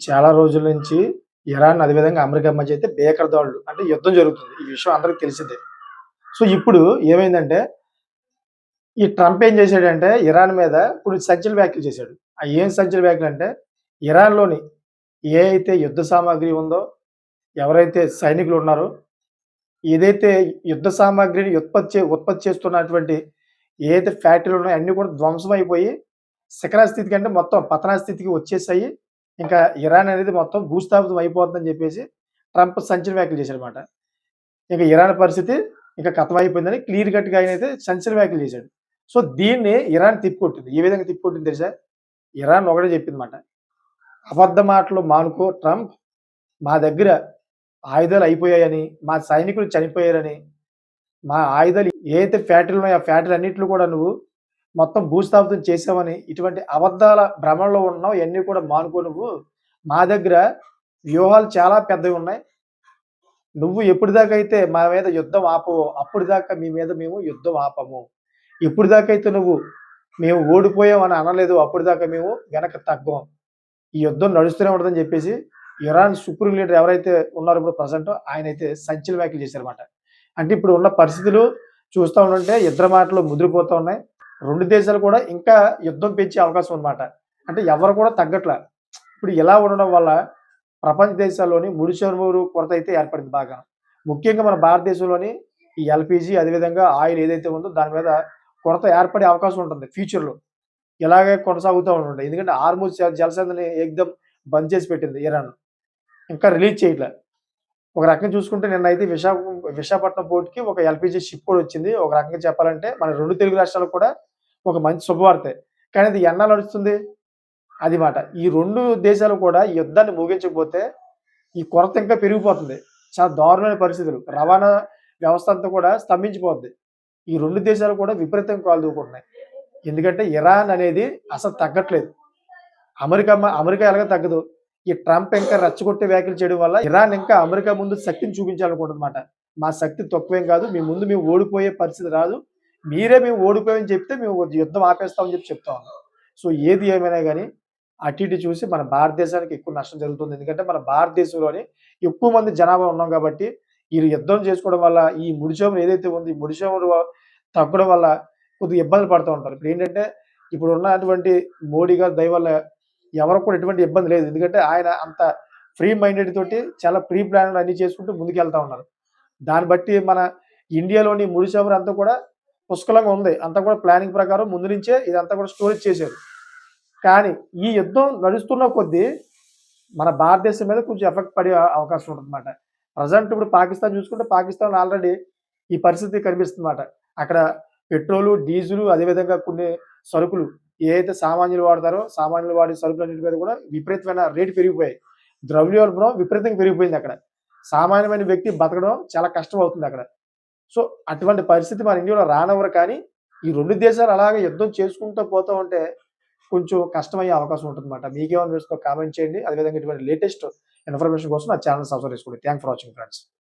చాలా రోజుల నుంచి ఇరాన్ అదేవిధంగా అమెరికా మధ్య అయితే భీకర దాడులు అంటే యుద్ధం జరుగుతుంది. ఈ విషయం అందరికి తెలిసిందే. సో, ఇప్పుడు ఏమైందంటే ఈ ట్రంప్ ఏం చేశాడంటే ఇరాన్ మీద కొన్ని సంచలన వ్యాఖ్యలు చేశాడు. ఏం సంచలన వ్యాఖ్యలంటే ఇరాన్‌లోని ఏ అయితే యుద్ధ సామాగ్రి ఉందో, ఎవరైతే సైనికులు ఉన్నారో, ఏదైతే యుద్ధ సామాగ్రిని ఉత్పత్తి చేస్తున్నటువంటి ఏదైతే ఫ్యాక్టరీలు ఉన్నాయో అన్నీ కూడా ధ్వంసం అయిపోయి శిఖర స్థితి కంటే మొత్తం పతనా స్థితికి వచ్చేసాయి. ఇంకా ఇరాన్ అనేది మొత్తం భూస్థాపితం అయిపోతుందని చెప్పేసి ట్రంప్ సంచలన వ్యాఖ్యలు చేశాడన్నమాట. ఇక ఇరాన్ పరిస్థితి ఇక ఖతమైపోయిందని క్లియర్ కట్‌గా ఆయనైతే సంచలన వ్యాఖ్యలు చేశాడు. సో, దీన్ని ఇరాన్ తిప్పికొట్టింది. ఏ విధంగా తిప్పికొట్టింది తెలుసా? ఇరాన్ ఒకటే చెప్పిందన్నమాట. అబద్ధ మాటలు మానుకో ట్రంప్. మా దగ్గర ఆయుధాలు అయిపోయాయని, మా సైనికులు చనిపోయారని, మా ఆయుధాలు ఏదైతే ఫ్యాక్టరీలు ఉన్నాయో ఆ ఫ్యాక్టరీలన్నిటిలో కూడా నువ్వు మొత్తం భూస్థాపితం చేశావని, ఇటువంటి అబద్ధాల భ్రమలో ఉన్నావు. ఇయన్నీ కూడా మానుకో నువ్వు. మా దగ్గర వ్యూహాలు చాలా పెద్దవి ఉన్నాయి. నువ్వు ఎప్పటిదాకైతే మా మీద యుద్ధం ఆపవో, అప్పటిదాకా మీ మీద మేము యుద్ధం ఆపము. ఎప్పటిదాకైతే నువ్వు మేము ఓడిపోయాం అని అనలేదో, అప్పటిదాకా మేము వెనక్కి తగ్గం. ఈ యుద్ధం నడుస్తూనే ఉంటదని చెప్పేసి ఇరాన్ సుప్రీం లీడర్ ఎవరైతే ఉన్నారో ఇప్పుడు ప్రెజెంట్ ఆయనైతే సంచలన వ్యాఖ్యలు చేశారన్నమాట. అంటే ఇప్పుడు ఉన్న పరిస్థితులు చూస్తా ఉంటుంటే ఇద్దరి మాటలు ముదిరిపోతా ఉన్నాయి. 2 దేశాలు కూడా ఇంకా యుద్ధం పెంచే అవకాశం ఉందన్నమాట. అంటే ఎవరు కూడా తగ్గట్ల. ఇప్పుడు ఇలా ఉండడం వల్ల ప్రపంచ దేశాల్లోని ముడి చమురు కొరత అయితే ఏర్పడింది బాగా. ముఖ్యంగా మన భారతదేశంలోని ఈ ఎల్‌పీజీ అదేవిధంగా ఆయిల్ ఏదైతే ఉందో దాని మీద కొరత ఏర్పడే అవకాశం ఉంటుంది ఫ్యూచర్‌లో. ఇలాగే కొనసాగుతా ఉంటుంటాయి. ఎందుకంటే హార్ముజ్ జలసంధిని ఏకదం బంద్ చేసి పెట్టింది ఇరాన్. ఇంకా రిలీజ్ చేయట్లే. ఒక రకంగా చూసుకుంటే నిన్నైతే విశాఖపట్నం పోర్ట్‌కి ఒక ఎల్‌పీజీ షిప్ కూడా వచ్చింది. ఒక రకంగా చెప్పాలంటే మన 2 తెలుగు రాష్ట్రాలకు కూడా ఒక మంచి శుభవార్తే. కానీ అది ఎన్నాళ్ళు నడుస్తుంది? అది మాట. ఈ 2 దేశాలు కూడా ఈ యుద్ధాన్ని ముగించకపోతే ఈ కొరత ఇంకా పెరిగిపోతుంది. చాలా దారుణమైన పరిస్థితులు. రవాణా వ్యవస్థ అంతా కూడా స్తంభించిపోద్ది. ఈ 2 దేశాలు కూడా విపరీతంగా కాలు దూకుంటున్నాయి. ఎందుకంటే ఇరాన్ అనేది అసలు తగ్గట్లేదు. అమెరికా ఎలాగో తగ్గదు. ఈ ట్రంప్ ఇంకా రెచ్చగొట్టే వ్యాఖ్యలు చేయడం వల్ల ఇరాన్ ఇంకా అమెరికా ముందు శక్తిని చూపించాలనుకుంటుందన్నమాట. మా శక్తి తక్కువేం కాదు. మీ ముందు మేము ఓడిపోయే పరిస్థితి రాదు. మీరే మేము ఓడిపోయామని చెప్తే మేము యుద్ధం ఆపేస్తామని చెప్తా ఉన్నాం. సో, ఏది ఏమైనా గాని అటు ఇటు చూసి మన భారతదేశానికి ఎక్కువ నష్టం జరుగుతుంది. ఎందుకంటే మన భారతదేశంలోని ఎక్కువ మంది జనాభా ఉన్నాం కాబట్టి ఈ యుద్ధం చేసుకోవడం వల్ల ఈ ముడి చమురు ఏదైతే ఉందో ఈ ముడి చమురు తగ్గడం వల్ల కొద్దిగా ఇబ్బందులు పడుతూ ఉంటారు. ఇప్పుడేంటంటే ఇప్పుడున్నటువంటి మోడీ గారి దయ వల్ల ఎవరికి కూడా ఎటువంటి ఇబ్బంది లేదు. ఎందుకంటే ఆయన అంత ఫ్రీ మైండెడ్ తోటి చాలా ప్రీ ప్లాన్డ్ అన్నీ చేసుకుంటూ ముందుకెళ్తా ఉన్నారు. దాన్ని బట్టి మన ఇండియాలోని ముడి చమురు అంతా కూడా పుష్కలంగా ఉంది. అంతా కూడా ప్లానింగ్ ప్రకారం ముందు నుంచే ఇదంతా కూడా స్టోరేజ్ చేశారు. కానీ ఈ యుద్ధం నడుస్తున్న కొద్దీ మన భారతదేశం మీద కొంచెం ఎఫెక్ట్ పడే అవకాశం ఉంటుందన్నమాట. ప్రెజెంట్ ఇప్పుడు పాకిస్తాన్ చూసుకుంటే పాకిస్తాన్‌లో ఆల్రెడీ ఈ పరిస్థితి కనిపిస్తుందన్నమాట. అక్కడ పెట్రోలు, డీజిలు అదేవిధంగా కొన్ని సరుకులు ఏదైతే సామాన్యులు వాడతారో, సామాన్యులు వాడే సరుకులన్నిటి మీద కూడా విపరీతమైన రేటు పెరిగిపోయాయి. ద్రవ్యోల్బణం విపరీతంగా పెరిగిపోయిందక్కడ. సామాన్యమైన వ్యక్తి బతకడం చాలా కష్టం అవుతుందక్కడ. సో, అటువంటి పరిస్థితి మన ఇండియాలో రానివ్వరు కానీ, ఈ 2 దేశాలు అలాగే యుద్ధం చేసుకుంటూ పోతా ఉంటే కొంచెం కష్టమయ్యే అవకాశం ఉంటుందన్నమాట. మీకేమనిపిస్తుందో కామెంట్ చేయండి. అదేవిధంగా ఇటువంటి లేటెస్ట్ ఇన్ఫర్మేషన్ కోసం నా ఛానెల్ సబ్స్క్రైబ్ చేసుకోండి. Thanks for watching friends.